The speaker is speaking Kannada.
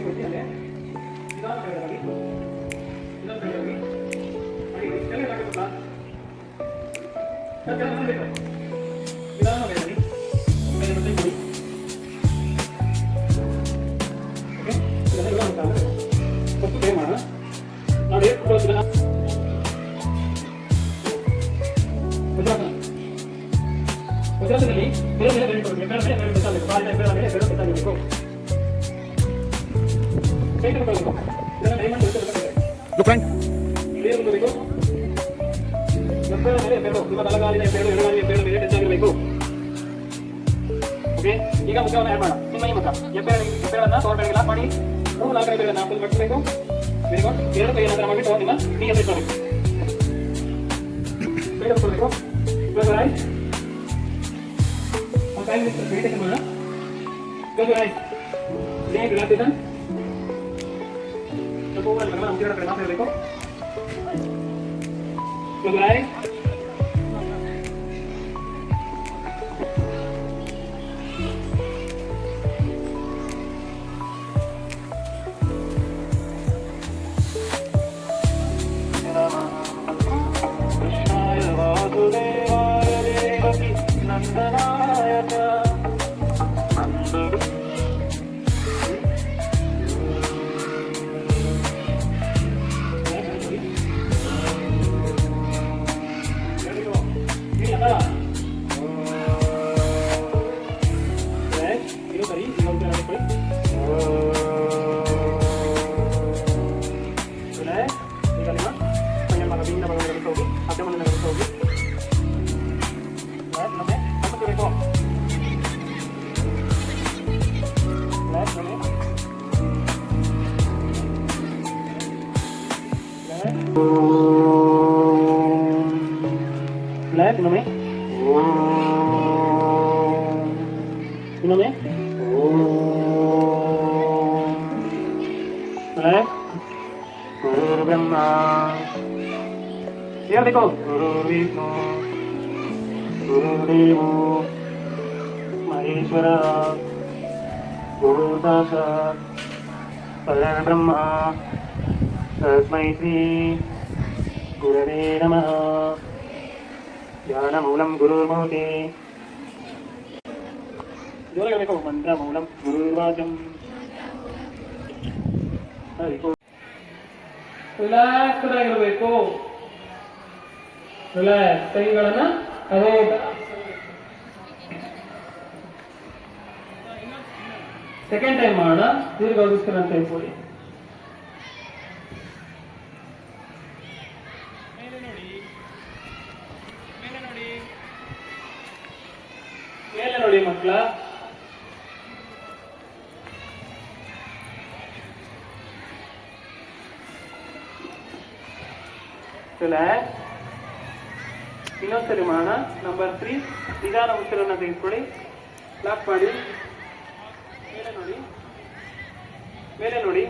ಕೊಡಿ ಅಲ್ಲೇ ನಿಧಾನವಾಗಿ ನಿಧಾನವಾಗಿ ಮಾಡಿ ಎಲ್ಲ ಹಾಕುತ್ತಾ ಸರ್ ನಿಧಾನವಾಗಿ ಮಾಡಿ ಮೇಲೆ ಮತ್ತೆ ಕೊಡಿ ಓಕೆ ಇದೆಲ್ಲ ಅಂತ ಫಸ್ಟ್ ಪೇ ಮಾಡೋಣ ನಾವು ಹೇಗೆ ಕೊಡೋದಿಲ್ಲ ವಜ್ರಾಸನದಲ್ಲಿ ಬೇರೆ ಬೇರೆ ಬೆರಳು ಕೊಡಬೇಕು ಬೇರೆ ಬೇರೆ ಬೆರಳು ಬೆತ್ತಾಗಬೇಕು ಬಾಲಿನ ಬೆರಳ ಮೇಲೆ ಬೆರಳು ಬೆತ್ತಾಗಬೇಕು ಕೈ ತಗೊಳ್ಬೇಕು ಇದನ್ನ ಡೈಮಂಡ್ ಲುಕ್ ಫ್ರೆಂಡ್ ಕ್ಲಿಯರ್ ಮಾಡಬೇಕು ಬೆರಳ ಮೇಲೆ ಬೆರಳು ನಿಮ್ಮ ಬಲಗಾಲಿನ ಬೆರಳು ಎಡಗಾಲಿನ ಬೆರಳು ಮೇಲೆ ಟಚ್ ಓಕೆ ಈಗ ಮುಖವನ್ನು ಆಡ್ ಮಾಡೋಣ ನಿಮ್ಮ ಈ ಮುಖ ಬೆರಳನ್ನ ತೋರ್ ಬೆರಳಿಗೆ ಲಾಕ್ ಮಾಡಿ 3-4 ಬೆರಳನ್ನ ಫುಲ್ ಕಟ್ಟಬೇಕು ವೆರಿ ಗುಡ್ ಎರಡು ಕೈ ನಂತರ ಮಾಡಿಬಿಟ್ಟು ನಿಮ್ಮ ನೀ ಸೆಟ್ ಮಾಡಬೇಕು ಕೈ ತಗೊಳ್ಬೇಕು close your eyes Five minutes meditation ಮಾಡೋಣ. Close your eyes. Deep relaxation. ಸ್ವಲ್ಪ ಓವರ್ ನಮ್ಮ ಉಸಿರಾಟ ಕಡೆ ಮಾತ್ರ ಇರಬೇಕು. Close your eyes. ಕೃಷ್ಣಾಯ ವಾಸುದೇವಾಯ ದೇವಕಿ ನಂದನಾಯ Relax, ಇನ್ನೊಮ್ಮೆ ಇನ್ನೊಮ್ಮೆ relax. ಗುರು ಬ್ರಹ್ಮ ಹೇಳ್ಬೇಕು ಗುರು ವಿಷ್ಣು ಗುರುದೇವೋ ಮಹೇಶ್ವರ ಗುರು ಸಾಕ್ಷಾತ್ ಪರಬ್ರಹ್ಮ ತಸ್ಮೈ ಶ್ರೀ ಗುರವೇ ನಮಃ ಧ್ಯಾನಮೂಲಂ ಗುರುರ್ಭವತಿ ಜೋರಾಗಿ ಹೇಳಬೇಕು ಮಂತ್ರಮೂಲಂ ಗುರುರ್ವಾಚಂ ರಿಲ್ಯಾಕ್ಸ್ ಆಗಿರಬೇಕು ರಿಲ್ಯಾಕ್ಸ್ ಕೈಗಳನ್ನ ಅದೇ ಸೆಕೆಂಡ್ ಟೈಮ್ ಮಾಡೋಣ ದೀರ್ಘ ಉಸಿರನ್ನ ತೆಗೆದುಕೊಳ್ಳಿ ಮೇಲೆ ನೋಡಿ ಮಕ್ಕಳ ಇನ್ನೊಂದ್ಸರಿ ಮಾಡೋಣ ನಂಬರ್ 3 ನಿಧಾನ ಉಸಿರನ್ನ ತೆಗೆದುಕೊಳ್ಳಿ ಲಾಕ್ ಮಾಡಿ ಮೇಲೆ ನೋಡಿ ಮೇಲೆ ನೋಡಿ